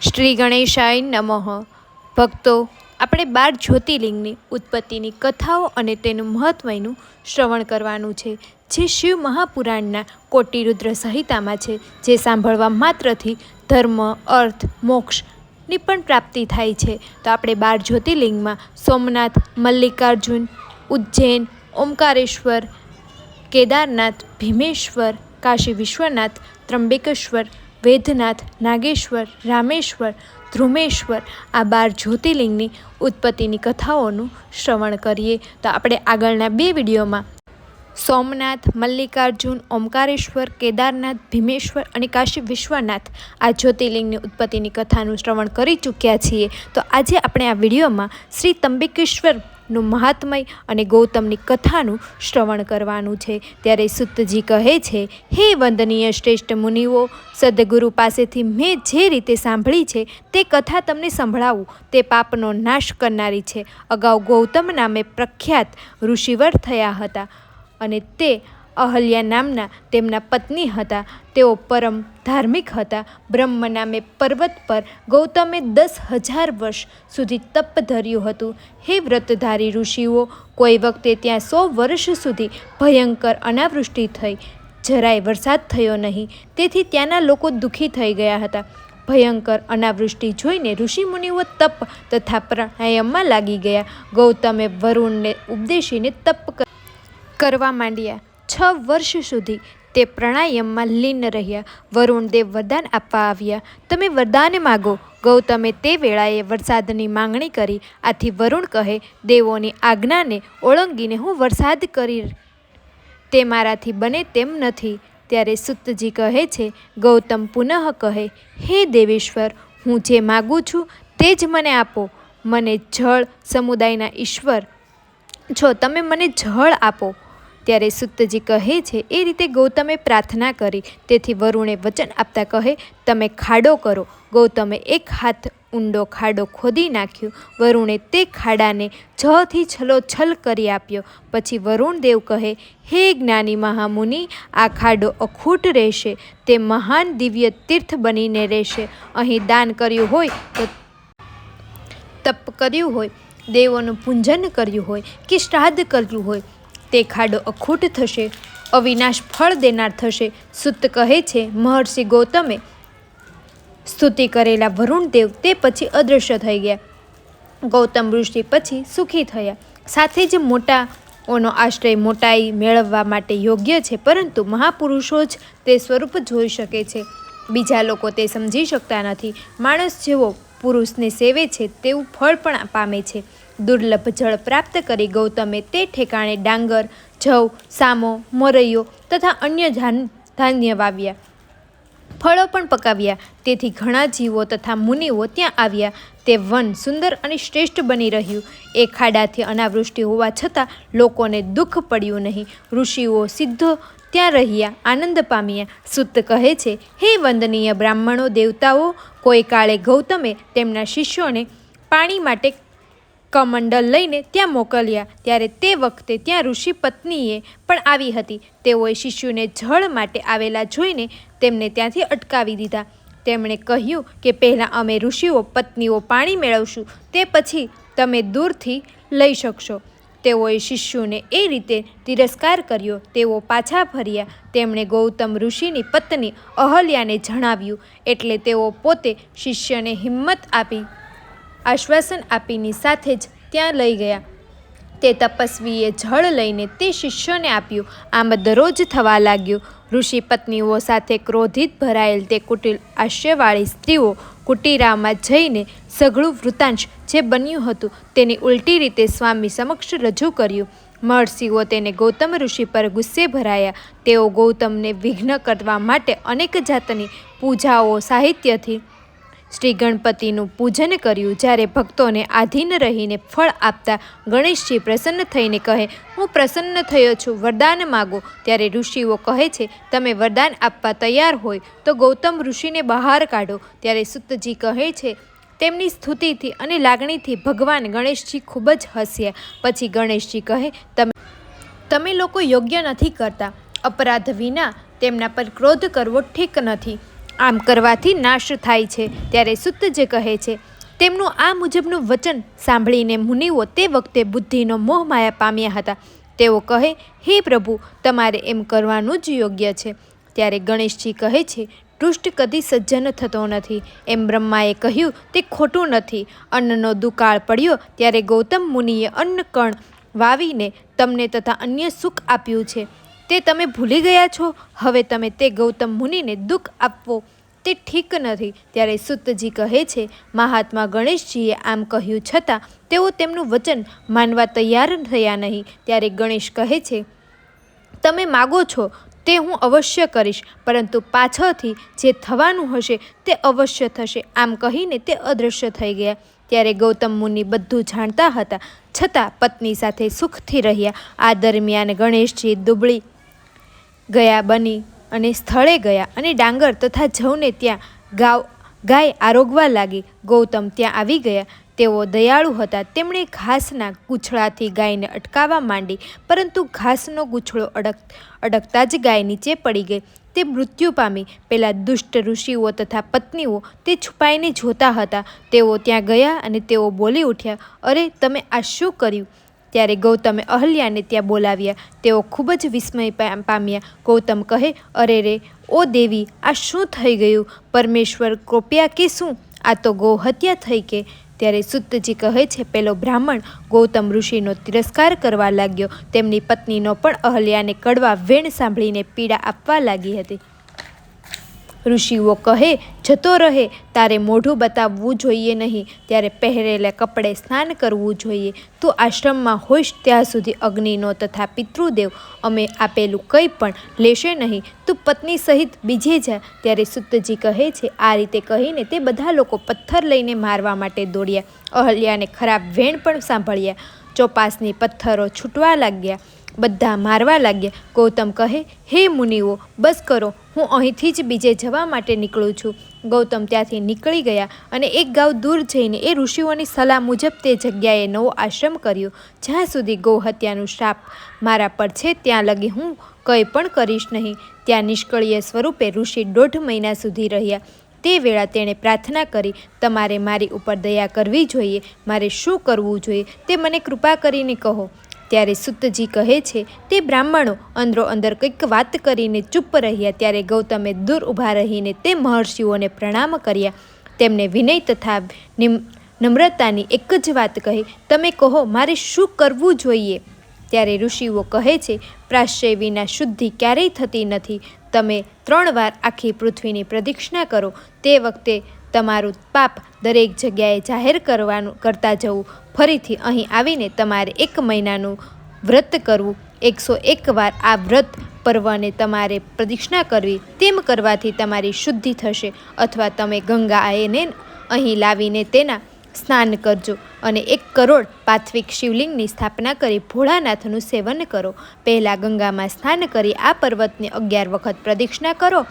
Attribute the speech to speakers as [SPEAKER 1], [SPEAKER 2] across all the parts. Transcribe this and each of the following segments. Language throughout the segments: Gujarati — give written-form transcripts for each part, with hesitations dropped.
[SPEAKER 1] શ્રી ગણેશાય નમઃ. ભક્તો, આપણે 12 જ્યોતિર્લિંગની ઉત્પત્તિની કથાઓ અને તેનું મહત્વનું શ્રવણ કરવાનું છે, જે શિવ મહાપુરાણના કોટિરુદ્ર સંહિતામાં છે, જે સાંભળવા માત્રથી ધર્મ, અર્થ, મોક્ષની પણ પ્રાપ્તિ થાય છે. તો આપણે 12 જ્યોતિર્લિંગમાં સોમનાથ, મલ્લિકાર્જુન, ઉજ્જૈન, ઓમકારેશ્વર, કેદારનાથ, ભીમેશ્વર, કાશી વિશ્વનાથ, ત્રંબકેશ્વર, વેદનાથ, નાગેશ્વર, રામેશ્વર, ધ્રુમેશ્વર, આ 12 જ્યોતિર્લિંગની ઉત્પત્તિની કથાઓનું શ્રવણ કરીએ. તો આપણે આગળના 2 વિડીયોમાં સોમનાથ, મલ્લિકાર્જુન, ઓમકારેશ્વર, કેદારનાથ, ભીમેશ્વર અને કાશી વિશ્વનાથ આ જ્યોતિર્લિંગની ઉત્પત્તિની કથાનું શ્રવણ કરી ચૂક્યા છીએ. તો આજે આપણે આ વિડીયોમાં શ્રી ત્રંબકેશ્વરનું મહાત્મય અને ગૌતમની કથાનું શ્રવણ કરવાનું છે. ત્યારે સુતજી કહે છે, હે વંદનીય શ્રેષ્ઠ મુનિઓ, સદગુરુ પાસેથી મેં જે રીતે સાંભળી છે તે કથા તમને સંભળાવું. તે પાપનો નાશ કરનારી છે. અગાઉ ગૌતમ નામે પ્રખ્યાત ઋષિવર થયા હતા અને તે અહલ્યા નામના તેમના પત્ની હતા. તેઓ પરમ ધાર્મિક હતા. બ્રહ્મ નામે પર્વત પર ગૌતમે 10,000 વર્ષ સુધી તપ ધર્યું હતું. હે વ્રતધારી ઋષિઓ, કોઈ વખતે ત્યાં 100 વર્ષ સુધી ભયંકર અનાવૃષ્ટિ થઈ. જરાય વરસાદ થયો નહીં. તેથી ત્યાંના લોકો દુઃખી થઈ ગયા હતા. ભયંકર અનાવૃષ્ટિ જોઈને ઋષિમુનિઓ તપ તથા પ્રાણાયામમાં લાગી ગયા. ગૌતમે વરુણને ઉપદેશીને તપ કરવા માંડ્યા. 6 વર્ષ સુધી તે પ્રાણાયામમાં લીન રહ્યા. વરુણદેવ વરદાન આપવા આવ્યા. તમે વરદાન માગો. ગૌતમે તે વેળાએ વરસાદની માંગણી કરી. આથી વરુણ કહે, દેવોની આજ્ઞાને ઓળંગીને હું વરસાદ કરી તે મારાથી બને તેમ નથી. ત્યારે સુતજી કહે છે, ગૌતમ પુનઃ કહે, હે દેવેશ્વર, હું જે માગું છું તે જ મને આપો. મને જળ સમુદાયના ઈશ્વર છો, તમે મને જળ આપો. ત્યારે સુતજી કહે છે, એ રીતે ગૌતમે પ્રાર્થના કરી. તેથી વરુણે વચન આપતા કહે, તમે ખાડો કરો. ગૌતમે 1 હાથ ઊંડો ખાડો ખોદી નાખ્યો. વરુણે તે ખાડાને જળથી છલોછલ કરી આપ્યો. પછી વરુણદેવ કહે, હે જ્ઞાની મહામુનિ, આ ખાડો અખૂટ રહેશે. તે મહાન દિવ્ય તીર્થ બનીને રહેશે. અહીં દાન કર્યું હોય તો તપ કર્યું હોય, દેવોનું પૂજન કર્યું હોય કે શ્રાદ્ધ કર્યું હોય, તે ખાડો અખૂટ થશે, અવિનાશ ફળ દેનાર થશે. સુત કહે છે, મહર્ષિ ગૌતમે સ્તુતિ કરેલા વરુણદેવ તે પછી અદૃશ્ય થઈ ગયા. ગૌતમ ઋષિ પછી સુખી થયા. સાથે જ મોટાઓનો આશ્રય મોટાઈ મેળવવા માટે યોગ્ય છે, પરંતુ મહાપુરુષો જ તે સ્વરૂપ જોઈ શકે છે. બીજા લોકો તે સમજી શકતા નથી. માણસ જેવો પુરુષને સેવે છે તેવું ફળ પણ પામે છે. દુર્લભ જળ પ્રાપ્ત કરી ગૌતમે તે ઠેકાણે ડાંગર, જવ, સામો, મોરૈયો તથા અન્ય ધાન્ય વાવ્યા. ફળો પણ પકાવ્યા. તેથી ઘણા જીવો તથા મુનિઓ ત્યાં આવ્યા. તે વન સુંદર અને શ્રેષ્ઠ બની રહ્યું. એ ખાડાથી અનાવૃષ્ટિ હોવા છતાં લોકોને દુઃખ પડ્યું નહીં. ઋષિઓ સિદ્ધો ત્યાં રહ્યા, આનંદ પામ્યા. સુત કહે છે, હે વંદનીય બ્રાહ્મણો, દેવતાઓ, કોઈ કાળે ગૌતમે તેમના શિષ્યોને પાણી માટે કમંડલ લઈને ત્યાં મોકલ્યા. ત્યારે તે વખતે ત્યાં ઋષિ પત્નીએ પણ આવી હતી. તેઓએ શિષ્યોને જળ માટે આવેલા જોઈને તેમને ત્યાંથી અટકાવી દીધા. તેમણે કહ્યું કે પહેલાં અમે ઋષિઓ પત્નીઓ પાણી મેળવશું, તે પછી તમે દૂરથી લઈ શકશો. તેઓએ શિષ્યોને એ રીતે તિરસ્કાર કર્યો. તેઓ પાછા ફર્યા. તેમણે ગૌતમ ઋષિની પત્ની અહલ્યાને જણાવ્યું. એટલે તેઓ પોતે શિષ્યને હિંમત આપી આશ્વાસન આપીની સાથે જ ત્યાં લઈ ગયા. તે તપસ્વીએ જળ લઈને તે શિષ્યોને આપ્યું. આમ દરરોજ થવા લાગ્યું. ઋષિ પત્નીઓ સાથે ક્રોધિત ભરાયેલ તે કુટિલ આશ્રયવાળી સ્ત્રીઓ કુટીરામાં જઈને સઘળું વૃત્તાંશ જે બન્યું હતું તેની ઉલટી રીતે સ્વામી સમક્ષ રજૂ કર્યું. મહર્ષિઓ તેને ગૌતમ ઋષિ પર ગુસ્સે ભરાયા. તેઓ ગૌતમને વિઘ્ન કરવા માટે અનેક જાતની પૂજાઓ સાહિત્યથી શ્રી ગણપતિનું પૂજન કર્યું. જ્યારે ભક્તોને આધીન રહીને ફળ આપતા ગણેશજી પ્રસન્ન થઈને કહે, હું પ્રસન્ન થયો છું, વરદાન માગો. ત્યારે ઋષિઓ કહે છે, તમે વરદાન આપવા તૈયાર હોય તો ગૌતમ ઋષિને બહાર કાઢો. ત્યારે સુતજી કહે છે, તેમની સ્તુતિથી અને લાગણીથી ભગવાન ગણેશજી ખૂબ જ હસ્યા. પછી ગણેશજી કહે, તમે લોકો યોગ્ય નથી કરતા. અપરાધ વિના તેમના પર ક્રોધ કરવો ઠીક નથી. આમ કરવાથી નાશ થાય છે. ત્યારે સુતજી કહે છે, તેમનું આ મુજબનું વચન સાંભળીને મુનિઓ તે વખતે બુદ્ધિનો મોહમાયા પામ્યા હતા. તેઓ કહે, હે પ્રભુ, તમારે એમ કરવાનું જ યોગ્ય છે. ત્યારે ગણેશજી કહે છે, દુષ્ટ કદી સજ્જન થતો નથી. એમ બ્રહ્માએ કહ્યું તે ખોટું નથી. અન્નનો દુકાળ પડ્યો ત્યારે ગૌતમ મુનિએ અન્ન કણ વાવીને તમને તથા અન્ય સુખ આપ્યું છે. તે તમે ભૂલી ગયા છો. હવે તમે તે ગૌતમ મુનિને દુઃખ આપવો તે ઠીક નથી. ત્યારે સુતજી કહે છે, મહાત્મા ગણેશજીએ આમ કહ્યું છતાં તેઓ તેમનું વચન માનવા તૈયાર થયા નહીં. ત્યારે ગણેશ કહે છે, તમે માગો છો તે હું અવશ્ય કરીશ, પરંતુ પાછળથી જે થવાનું હશે તે અવશ્ય થશે. આમ કહીને તે અદૃશ્ય થઈ ગયા. ત્યારે ગૌતમ મુનિ બધું જાણતા હતા, છતાં પત્ની સાથે સુખથી રહ્યા. આ દરમિયાન ગણેશજી દુબળી ગયા બની અને સ્થળે ગયા અને ડાંગર તથા જવને ત્યાં ગાય આરોગવા લાગી. ગૌતમ ત્યાં આવી ગયા. તેઓ દયાળુ હતા. તેમણે ઘાસના ગૂંછળાથી ગાયને અટકાવવા માંડી, પરંતુ ઘાસનો ગૂંછળો અડકતા જ ગાય નીચે પડી ગઈ. તે મૃત્યુ પામી. પેલા દુષ્ટ ઋષિઓ તથા પત્નીઓ તે છુપાઈને જોતા હતા. તેઓ ત્યાં ગયા અને તેઓ બોલી ઉઠ્યા, અરે, તમે આ શું કર્યું? ત્યારે ગૌતમે અહલ્યાને ત્યાં બોલાવ્યા. તેઓ ખૂબ જ વિસ્મય પામ્યા. ગૌતમ કહે, અરે રે, ઓ દેવી, આ શું થઈ ગયું? પરમેશ્વર કોપ્યા કે શું? આ તો ગૌ હત્યા થઈ કે? ત્યારે સુતજી કહે છે, પેલો બ્રાહ્મણ ગૌતમ ઋષિનો તિરસ્કાર કરવા લાગ્યો. તેમની પત્નીનો પણ અહલ્યાને કડવા વેણ સાંભળીને પીડા આપવા લાગી હતી. ઋષિઓ કહે, જતો રહે, તારે મોઢું બતાવવું જોઈએ નહીં. ત્યારે પહેરેલા કપડે સ્નાન કરવું જોઈએ. તું આશ્રમમાં હોઈશ ત્યાં સુધી અગ્નિનો તથા પિતૃદેવ અમે આપેલું કંઈ પણ લેશે નહીં. તું પત્ની સહિત બીજે જા. ત્યારે સુતજી કહે છે, આ રીતે કહીને તે બધા લોકો પથ્થર લઈને મારવા માટે દોડ્યા. અહલ્યાને ખરાબ વેણ પણ સાંભળ્યા. ચોપાસની પથ્થરો છૂટવા લાગ્યા. બધા મારવા લાગ્યા. ગૌતમ કહે, હે મુનિઓ, બસ કરો, હું અહીંથી જ બીજે જવા માટે નીકળું છું. ગૌતમ ત્યાંથી નીકળી ગયા અને એક ગાંવ દૂર જઈને એ ઋષિઓની સલાહ મુજબ તે જગ્યાએ નવો આશ્રમ કર્યો. જ્યાં સુધી ગૌ હત્યાનું શ્રાપ મારા પર છે ત્યાં લગી હું કંઈ પણ કરીશ નહીં. ત્યાં નિષ્ક્રિય સ્વરૂપે ઋષિ 1.5 મહિના સુધી રહ્યા. તે વેળા તેણે પ્રાર્થના કરી, તમારે મારી ઉપર દયા કરવી જોઈએ. મારે શું કરવું જોઈએ તે મને કૃપા કરીને કહો. ત્યારે સુતજી કહે છે, તે બ્રાહ્મણો અંદરો અંદર કંઈક વાત કરીને ચૂપ રહ્યા. ત્યારે ગૌતમે દૂર ઊભા રહીને તે મહર્ષિઓને પ્રણામ કર્યા. તેમને વિનય તથા નમ્રતાની એક જ વાત કહી, તમે કહો, મારે શું કરવું જોઈએ? ત્યારે ઋષિઓ કહે છે, પ્રાશ્ચય વિના શુદ્ધિ ક્યારેય થતી નથી. તમે 3 વાર આખી પૃથ્વીની પ્રદક્ષિણા કરો. તે વખતે તમારું પાપ દરેક જગ્યાએ જાહેર કરતા જવું. ફરીથી અહીં આવીને તમારે 1 મહિનાનું વ્રત કરવું. 101 વાર આ વ્રત પર્વને તમારે પ્રદક્ષિણા કરવી. તેમ કરવાથી તમારી શુદ્ધિ થશે. અથવા તમે ગંગાને અહીં લાવીને તેના સ્નાન કરજો અને 1 કરોડ પાર્થિવ શિવલિંગની સ્થાપના કરી ભોળાનાથનું સેવન કરો. પહેલાં ગંગામાં સ્નાન કરી આ પર્વતને 11 વખત પ્રદક્ષિણા કરો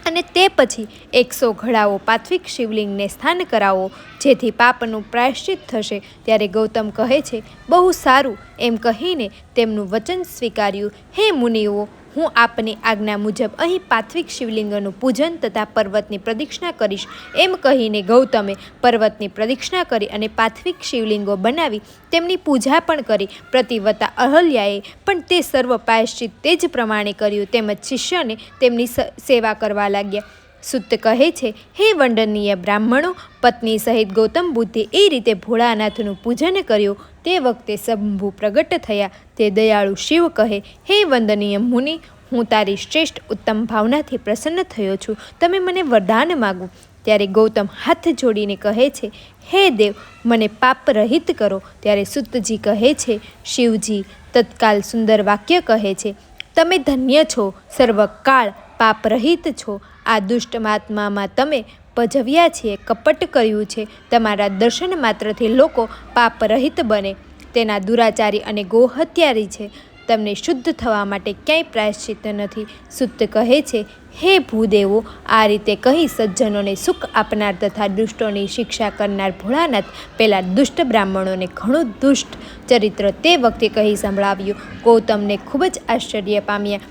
[SPEAKER 1] અને તે પછી 100 ઘડાઓ પાર્થિવ શિવલિંગને સ્નાન કરાવો, જેથી પાપનું પ્રાયશ્ચિત થશે. ત્યારે ગૌતમ કહે છે, બહુ સારું. એમ કહીને તેમનું વચન સ્વીકાર્યું. હે મુનિઓ, હું આપની આજ્ઞા મુજબ અહીં પાર્થિવ શિવલિંગનું પૂજન તથા પર્વતની પ્રદક્ષિણા કરીશ. એમ કહીને ગૌતમે પર્વતની પ્રદક્ષિણા કરી અને પાર્થિવ શિવલિંગો બનાવી તેમની પૂજા પણ કરી. પ્રતિવતા અહલ્યાએ પણ તે સર્વ પ્રાયશ્ચિત તે જ પ્રમાણે કર્યું. તેમજ શિષ્યને તેમની સેવા કરવા લાગ્યા. સુત કહે છે, હે વંદનીય બ્રાહ્મણો, પત્ની સહિત ગૌતમ બુદ્ધે એ રીતે ભોળાનાથનું પૂજન કર્યું. તે વખતે શંભુ પ્રગટ થયા. તે દયાળુ શિવ કહે, હે વંદનીય મુનિ, હું તારી શ્રેષ્ઠ ઉત્તમ ભાવનાથી પ્રસન્ન થયો છું. તમે મને વરદાન માગો. ત્યારે ગૌતમ હાથ જોડીને કહે છે, હે દેવ, મને પાપ રહિત કરો. ત્યારે સુતજી કહે છે, શિવજી તત્કાલ સુંદર વાક્ય કહે છે, તમે ધન્ય છો, સર્વકાળ પાપ રહિત છો. આ દુષ્ટ મહાત્મામાં તમે પજવ્યા છીએ, કપટ કર્યું છે. તમારા દર્શન માત્રથી લોકો પાપ રહિત બને. તેના દુરાચારી અને ગોહત્યારી છે. તમને શુદ્ધ થવા માટે ક્યાંય પ્રાયશ્ચિત નથી. સુત કહે છે, હે ભૂદેવો, આ રીતે કહી સજ્જનોને સુખ આપનાર તથા દુષ્ટોની શિક્ષા કરનાર ભોળાનાથ પેલા દુષ્ટ બ્રાહ્મણોને ઘણું દુષ્ટ ચરિત્ર તે વખતે કહી સંભળાવ્યું. ગૌતમને ખૂબ જ આશ્ચર્ય પામ્યા.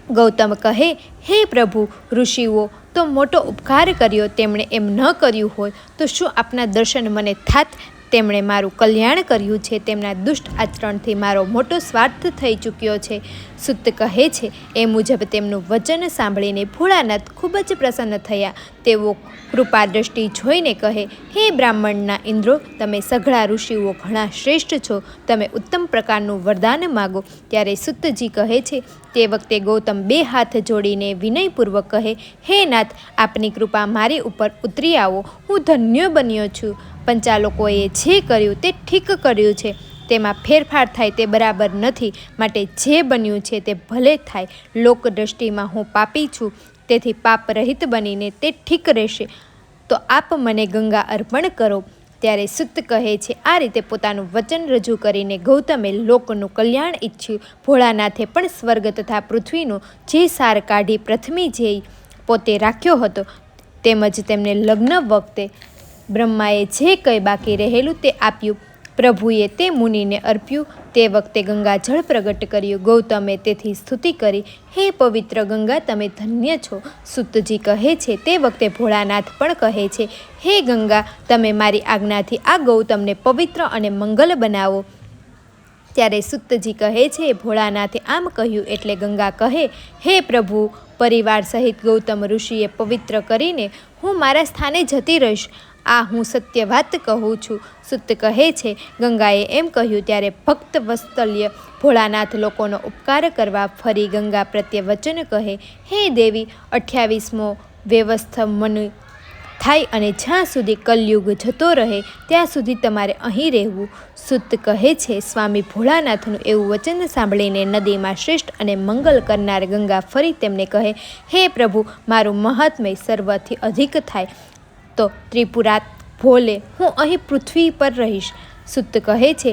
[SPEAKER 1] ગૌતમ કહે, હે પ્રભુ, ઋષિઓ તો મોટો ઉપકાર કર્યો. તેમણે એમ ન કર્યું હોય તો શું આપના દર્શન મને થાત? તેમણે મારું કલ્યાણ કર્યું છે. તેમના દુષ્ટ આચરણથી મારો મોટો સ્વાર્થ થઈ ચૂક્યો છે. સુત કહે છે, એ મુજબ તેમનું વચન સાંભળીને ભોળાનાથ ખૂબ જ પ્રસન્ન થયા. તેઓ કૃપા દ્રષ્ટિ જોઈને કહે, હે બ્રાહ્મણના ઇન્દ્રો, તમે સઘળા ઋષિઓ ઘણા શ્રેષ્ઠ છો. તમે ઉત્તમ પ્રકારનું વરદાન માગો. ત્યારે સુતજી કહે છે, તે વખતે ગૌતમ 2 હાથ જોડીને વિનયપૂર્વક કહે, હે નાથ, આપની કૃપા મારી ઉપર ઉતરી આવો. હું ધન્ય બન્યો છું. પંચાલોકોએ જે કર્યું તે ઠીક કર્યું છે. તેમાં ફેરફાર થાય તે બરાબર નથી. માટે જે બન્યું છે તે ભલે થાય. લોક દ્રષ્ટિમાં હું પાપી છું, તેથી પાપ રહિત બનીને તે ઠીક રહેશે. તો આપ મને ગંગા અર્પણ કરો. ત્યારે સુત કહે છે, આ રીતે પોતાનું વચન રજૂ કરીને ગૌતમે લોકનું કલ્યાણ ઈચ્છ્યું. ભોળાનાથે પણ સ્વર્ગ તથા પૃથ્વીનો જે સાર કાઢી પ્રથમી જે પોતે રાખ્યો હતો, તેમજ તેમને લગ્ન વખતે બ્રહ્માએ જે કંઈ બાકી રહેલું તે આપ્યું. પ્રભુએ તે મુનિને અર્પ્યું. તે વખતે ગંગા જળ પ્રગટ કર્યું. ગૌતમે તેથી સ્તુતિ કરી, હે પવિત્ર ગંગા, તમે ધન્ય છો. સુતજી કહે છે, તે વખતે ભોળાનાથ પણ કહે છે, હે ગંગા, તમે મારી આજ્ઞાથી આ ગૌતમને પવિત્ર અને મંગલ બનાવો. ત્યારે સુતજી કહે છે, ભોળાનાથે આમ કહ્યું એટલે ગંગા કહે, હે પ્રભુ, પરિવાર સહિત ગૌતમ ઋષિએ પવિત્ર કરીને હું મારા સ્થાને જતી રહીશ. આ હું સત્ય વાત કહું છું. સુત કહે છે, ગંગાએ એમ કહ્યું ત્યારે ભક્ત વત્સલ્ય ભોળાનાથ લોકોનો ઉપકાર કરવા ફરી ગંગા પ્રત્યે વચન કહે, હે દેવી, 28મો વ્યવસ્થ મનુ થાય અને જ્યાં સુધી કલયુગ જતો રહે ત્યાં સુધી તમારે અહીં રહેવું. સુત કહે છે, સ્વામી ભોળાનાથનું એવું વચન સાંભળીને નદીમાં શ્રેષ્ઠ અને મંગલ કરનાર ગંગા ફરી તેમને કહે, હે પ્રભુ, મારું મહાત્મ્ય સર્વથી અધિક થાય તો ત્રિપુરાત ભોલે હું અહીં પૃથ્વી પર રહીશ. સુત કહે છે,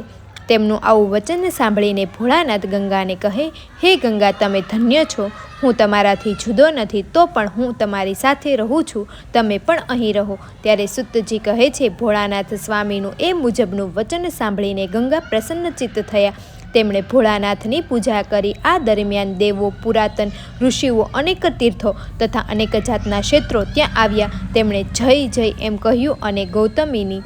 [SPEAKER 1] તેમનું આવું વચન સાંભળીને ભોળાનાથ ગંગાને કહે, હે ગંગા, તમે ધન્ય છો. હું તમારાથી જુદો નથી, તો પણ હું તમારી સાથે રહું છું. તમે પણ અહીં રહો. ત્યારે સુતજી કહે છે, ભોળાનાથ સ્વામીનું એ મુજબનું વચન સાંભળીને ગંગા પ્રસન્નચિત્ત થયા. તેમણે ભોળાનાથની પૂજા કરી. આ દરમિયાન દેવો, પુરાતન ઋષિઓ, અનેક તીર્થો તથા અનેક જાતના ક્ષેત્રો ત્યાં આવ્યા. તેમણે જય જય એમ કહ્યું અને ગૌતમીની,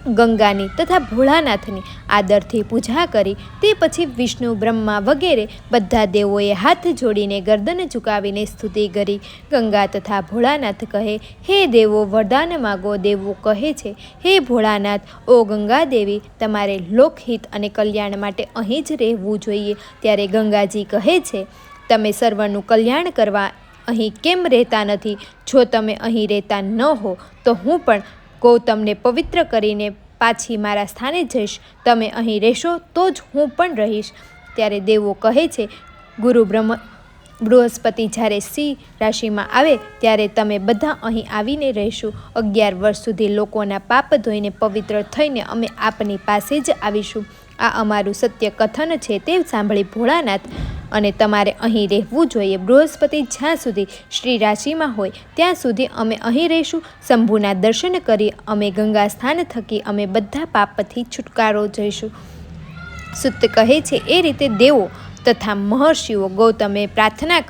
[SPEAKER 1] ગંગાની તથા ભોળાનાથની આદરથી પૂજા કરી. તે પછી વિષ્ણુ, બ્રહ્મા વગેરે બધા દેવોએ હાથ જોડીને ગરદન ઝુકાવીને સ્તુતિ કરી. ગંગા તથા ભોળાનાથ કહે, હે દેવો, વરદાન માગો. દેવો કહે છે, હે ભોળાનાથ, ઓ ગંગા દેવી, તમારે લોકહિત અને કલ્યાણ માટે અહીં જ રહેવું જોઈએ. ત્યારે ગંગાજી કહે છે, તમે સર્વનું કલ્યાણ કરવા અહીં કેમ રહેતા નથી? જો તમે અહીં રહેતા ન હો તો હું પણ ગૌતમને પવિત્ર કરીને પાછી મારા સ્થાને જઈશ. તમે અહીં રહેશો તો જ હું પણ રહીશ. ત્યારે દેવો કહે છે, ગુરુ બૃહસ્પતિ જ્યારે સિંહ રાશિમાં આવે ત્યારે તમે બધા અહીં આવીને રહેશું. 11 વર્ષ સુધી લોકોના પાપ ધોઈને પવિત્ર થઈને અમે આપની પાસે જ આવીશું. આ અમારું સત્ય કથન છે. તે સાંભળી ભોળાનાથ, અને તમારે અહીં રહેવું જોઈએ. બૃહસ્પતિ જ્યાં સુધી શ્રી રાશિમાં હોય ત્યાં સુધી અમે અહીં રહીશું. શંભુના દર્શન કરી અમે ગંગા સ્થાન થકી અમે બધા પાપથી છુટકારો જઈશું. સુત કહે છે, એ રીતે દેવો તથા મહર્ષિઓ ગૌતમે પ્રાર્થના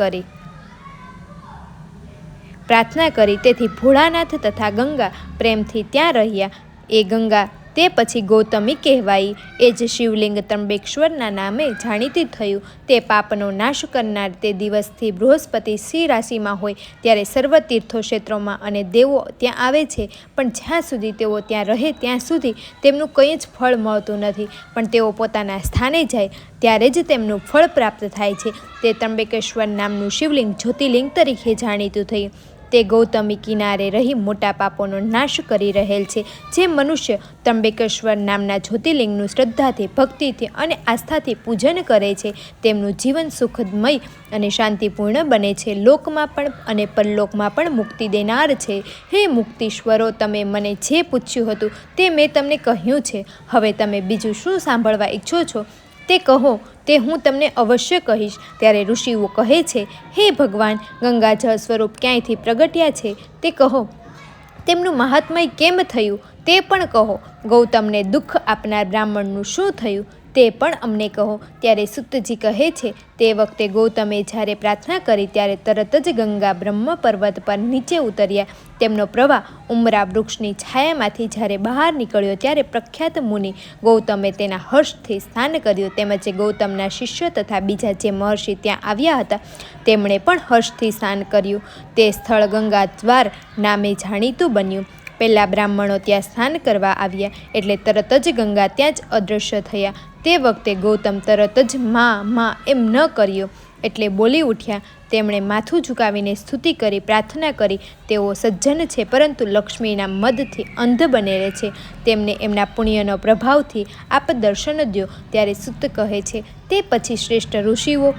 [SPEAKER 1] કરી. તેથી ભોળાનાથ તથા ગંગા પ્રેમથી ત્યાં રહ્યા. એ ગંગા તે પછી ગૌતમી કહેવાઈ. એ જ શિવલિંગ ત્રંબકેશ્વરના નામે જાણીતી થયું. તે પાપનો નાશ કરનાર. તે દિવસથી બૃહસ્પતિ સિંહ રાશિમાં હોય ત્યારે સર્વ તીર્થો ક્ષેત્રોમાં અને દેવો ત્યાં આવે છે. પણ જ્યાં સુધી તેઓ ત્યાં રહે ત્યાં સુધી તેમનું કંઈ જ ફળ મળતું નથી. પણ તેઓ પોતાના સ્થાને જાય ત્યારે જ તેમનું ફળ પ્રાપ્ત થાય છે. તે ત્રંબકેશ્વર નામનું શિવલિંગ જ્યોતિર્લિંગ તરીકે જાણીતું થયું. તે ગૌતમી કિનારે રહી મોટા પાપોનો નાશ કરી રહેલ છે. જે મનુષ્ય ત્રંબકેશ્વર નામના જ્યોતિર્લિંગનું શ્રદ્ધાથી, ભક્તિથી અને આસ્થાથી પૂજન કરે છે, તેમનું જીવન સુખમય અને શાંતિપૂર્ણ બને છે. લોકમાં પણ અને પરલોકમાં પણ મુક્તિ દેનાર છે. હે મુક્તિશ્વરો, તમે મને જે પૂછ્યું હતું તે મેં તમને કહ્યું છે. હવે તમે બીજું શું સાંભળવા ઈચ્છો છો તે કહો, તે હું તમને અવશ્ય કહીશ. ત્યારે ઋષિઓ કહે છે, હે ભગવાન, ગંગાજળ સ્વરૂપ ક્યાંયથી પ્રગટ્યા છે તે કહો. તેમનું મહાત્મય કેમ થયું તે પણ કહો. ગૌતમને દુઃખ આપનાર બ્રાહ્મણનું શું થયું તે પણ અમને કહો. ત્યારે સૂતજી કહે છે, તે વખતે ગૌતમે જ્યારે પ્રાર્થના કરી ત્યારે તરત જ ગંગા બ્રહ્મ પર્વત પર નીચે ઉતર્યા. તેમનો પ્રવાહ ઉમરા વૃક્ષની છાયામાંથી જ્યારે બહાર નીકળ્યો ત્યારે પ્રખ્યાત મુનિ ગૌતમે તેના હર્ષથી સ્નાન કર્યું. તેમજ ગૌતમના શિષ્ય તથા બીજા જે મહર્ષિ ત્યાં આવ્યા હતા તેમણે પણ હર્ષથી સ્નાન કર્યું. તે સ્થળ ગંગા દ્વાર નામે જાણીતું બન્યું. પહેલાં બ્રાહ્મણો ત્યાં સ્નાન કરવા આવ્યા એટલે તરત જ ગંગા ત્યાં જ અદૃશ્ય થયા. તે વખતે ગૌતમ તરત જ માં એમ ન કર્યો એટલે બોલી ઉઠ્યા. તેમણે માથું ઝુકાવીને સ્તુતિ કરી, પ્રાર્થના કરી. તેઓ સજ્જન છે પરંતુ લક્ષ્મીના મદથી અંધ બનેલે છે. તેમને એમના પુણ્યનો પ્રભાવથી આપ દર્શન દ્યો. ત્યારે સૂત કહે છે, તે પછી શ્રેષ્ઠ ઋષિઓ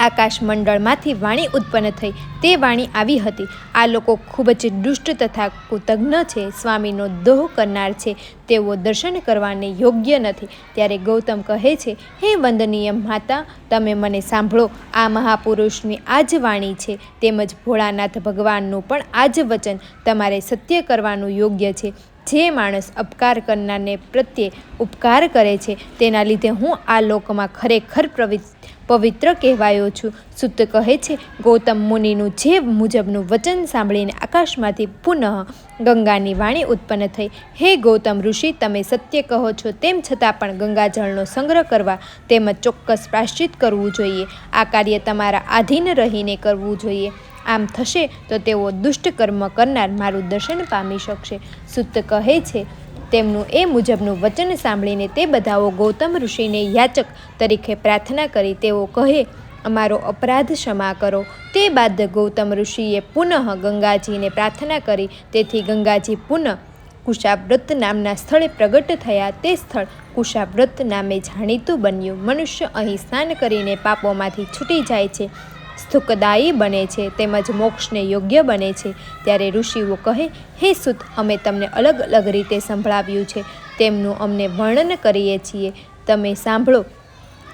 [SPEAKER 1] આકાશમંડળમાંથી વાણી ઉત્પન્ન થઈ. તે વાણી આવી હતી, આ લોકો ખૂબ જ દુષ્ટ તથા કૃતજ્ઞ છે, સ્વામીનો દ્રોહ કરનાર છે, તેઓ દર્શન કરવાને યોગ્ય નથી. ત્યારે ગૌતમ કહે છે, હે વંદનીય માતા, તમે મને સાંભળો. આ મહાપુરુષની આ જ વાણી છે. તેમજ ભોળાનાથ ભગવાનનું પણ આ જ વચન. તમારે સત્ય કરવાનું યોગ્ય છે. જે માણસ અપકાર કરનારને પ્રત્યે ઉપકાર કરે છે તેના લીધે હું આ લોકમાં ખરેખર પવિત્ર કહેવાયો છું. સૂત કહે છે, ગૌતમ મુનિનું જે મુજબનું વચન સાંભળીને આકાશમાંથી પુનઃ ગંગાની વાણી ઉત્પન્ન થઈ. હે ગૌતમ ઋષિ, તમે સત્ય કહો છો, તેમ છતાં પણ ગંગાજળનો સંગ્રહ કરવા તેમજ ચોક્કસ પ્રાશ્ચિત કરવું જોઈએ. આ કાર્ય તમારા આધીન રહીને કરવું જોઈએ. આમ થશે તો તેઓ દુષ્ટ કર્મ કરનાર મારું દર્શન પામી શકશે. સૂત કહે છે, તેમનું એ મુજબનું વચન સાંભળીને તે બધાઓ ગૌતમ ઋષિને યાચક તરીકે પ્રાર્થના કરી. તેઓ કહે, અમારો અપરાધ ક્ષમા કરો. તે બાદ ગૌતમ ઋષિએ પુનઃ ગંગાજીને પ્રાર્થના કરી. તેથી ગંગાજી પુનઃ કુશાવ્રત નામના સ્થળે પ્રગટ થયા. તે સ્થળ કુશાવ્રત નામે જાણીતું બન્યું. મનુષ્ય અહીં સ્નાન કરીને પાપોમાંથી છૂટી જાય છે, સુખદાયી બને છે, તેમજ મોક્ષને યોગ્ય બને છે. ત્યારે ઋષિઓ કહે, હે સૂત, અમે તમને અલગ અલગ રીતે સંભળાવ્યું છે, તેમનું અમને વર્ણન કરીએ છીએ, તમે સાંભળો.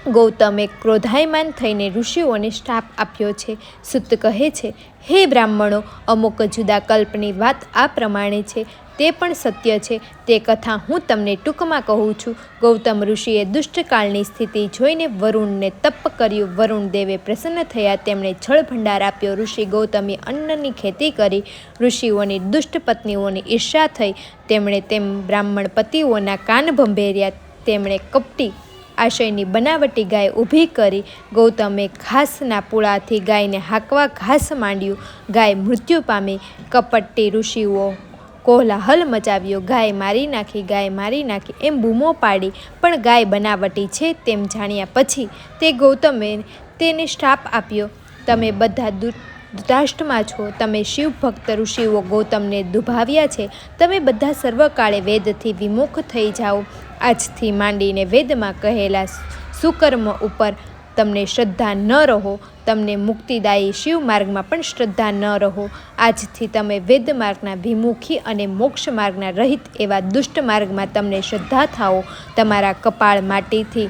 [SPEAKER 1] ગૌતમે ક્રોધાયમાન થઈને ઋષિઓને શ્રાપ આપ્યો છે. સૂત કહે છે, હે બ્રાહ્મણો, અમુક જુદા કલ્પની વાત આ પ્રમાણે છે, તે પણ સત્ય છે. તે કથા હું તમને ટૂંકમાં કહું છું. ગૌતમ ઋષિએ દુષ્ટકાળની સ્થિતિ જોઈને વરુણને તપ કર્યું. વરુણ દેવે પ્રસન્ન થયા. તેમણે જળ ભંડાર આપ્યો. ઋષિ ગૌતમે અન્નની ખેતી કરી. ઋષિઓની દુષ્ટ પત્નીઓની ઈર્ષા થઈ. તેમણે તેમ બ્રાહ્મણ પતિઓના કાન ભંભેર્યા. તેમણે કપટી આશયની બનાવટી ગાય ઊભી કરી. ગૌતમે ઘાસના પૂળાથી ગાયને હાંકવા ઘાસ માંડ્યું. ગાય મૃત્યુ પામી. કપટી ઋષિઓ કોલાહલ મચાવ્યો. ગાય મારી નાખી, ગાય મારી નાખી એમ બૂમો પાડી. પણ ગાય બનાવટી છે તેમ જાણ્યા પછી તે ગૌતમે તેને શ્રાપ આપ્યો, તમે બધા ધૃતરાષ્ટ્રમાં છો. તમે શિવ ભક્ત ઋષિઓ ગૌતમને દુભાવ્યા છે. તમે બધા સર્વકાળે વેદથી વિમુખ થઈ જાઓ. આજથી માંડીને વેદમાં કહેલા સુકર્મ ઉપર તમને શ્રદ્ધા ન રહો. તમને મુક્તિદાયી શિવ માર્ગમાં પણ શ્રદ્ધા ન રહો. આજથી તમે વેદ માર્ગના વિમુખી અને મોક્ષ માર્ગના રહિત એવા દુષ્ટ માર્ગમાં તમને શ્રદ્ધા થાઓ. તમારા કપાળ માટીથી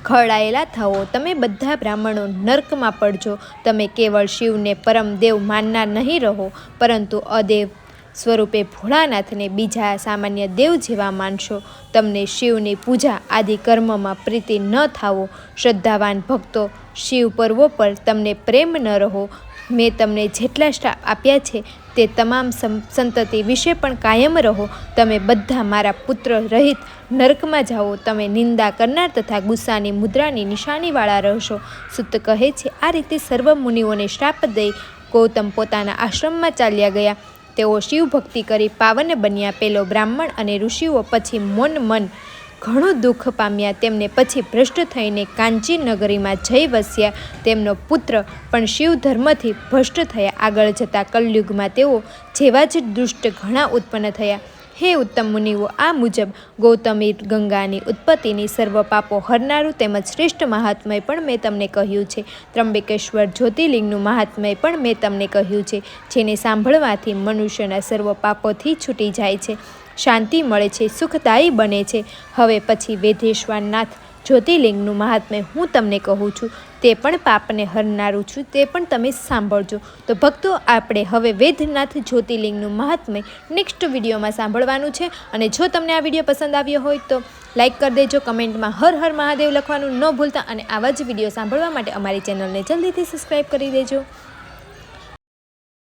[SPEAKER 1] ખવડાયેલા થાઓ. તમે બધા બ્રાહ્મણો નર્કમાં પડજો. તમે કેવળ શિવને પરમદેવ માનનાર નહીં રહો, પરંતુ અદેવ સ્વરૂપે ભોળાનાથને બીજા સામાન્ય દેવ જેવા માનશો. તમને શિવની પૂજા આદિ કર્મમાં પ્રીતિ ન થાવો. શ્રદ્ધાવાન ભક્તો, શિવ પર્વો પર તમને પ્રેમ ન રહો. મેં તમને જેટલા શ્રાપ આપ્યા છે તે તમામ સંતતિ વિશે પણ કાયમ રહો. તમે બધા મારા પુત્ર રહિત નર્કમાં જાઓ. તમે નિંદા કરનાર તથા ગુસ્સાની મુદ્રાની નિશાનીવાળા રહેશો. સૂત કહે છે, આ રીતે સર્વ મુનિઓને શ્રાપ દઈ ગૌતમ પોતાના આશ્રમમાં ચાલ્યા ગયા. તેઓ શિવ ભક્તિ કરી પાવન બન્યા. પેલો બ્રાહ્મણ અને ઋષિઓ પછી મન ઘણું દુઃખ પામ્યા. તેમને પછી ભ્રષ્ટ થઈને કાંચી નગરીમાં જઈ વસ્યા. તેમનો પુત્ર પણ શિવ ધર્મથી ભ્રષ્ટ થયા. આગળ જતા કલયુગમાં તેઓ જેવા જ દુષ્ટ ઘણા ઉત્પન્ન થયા. હે ઉત્તમ મુનિઓ, આ મુજબ ગૌતમી ગંગાની ઉત્પત્તિની સર્વ પાપો હરનારું તેમજ શ્રેષ્ઠ મહાત્મય પણ મેં તમને કહ્યું છે. ત્રંબકેશ્વર જ્યોતિર્લિંગનું મહાત્મય પણ મેં તમને કહ્યું છે, જેને સાંભળવાથી મનુષ્યના સર્વ પાપોથી છૂટી જાય છે, શાંતિ મળે છે, સુખદાયી બને છે. હવે પછી વેધેશ્વર નાથ જ્યોતિર્લિંગનું મહાત્મ્ય હું તમને કહું છું, તે પણ પાપને હરનારું છું, તે પણ તમે સાંભળજો. તો ભક્તો, આપણે હવે વૈદ્યનાથ જ્યોતિર્લિંગનું મહાત્મ્ય નેક્સ્ટ વિડીયોમાં સાંભળવાનું છે. અને જો તમને આ વિડીયો પસંદ આવ્યો હોય તો લાઈક કરી દેજો, કમેન્ટમાં હર હર મહાદેવ લખવાનું ન ભૂલતા, અને આવા જ વિડીયો સાંભળવા માટે અમારી ચેનલને જલ્દીથી સબસ્ક્રાઈબ કરી દેજો.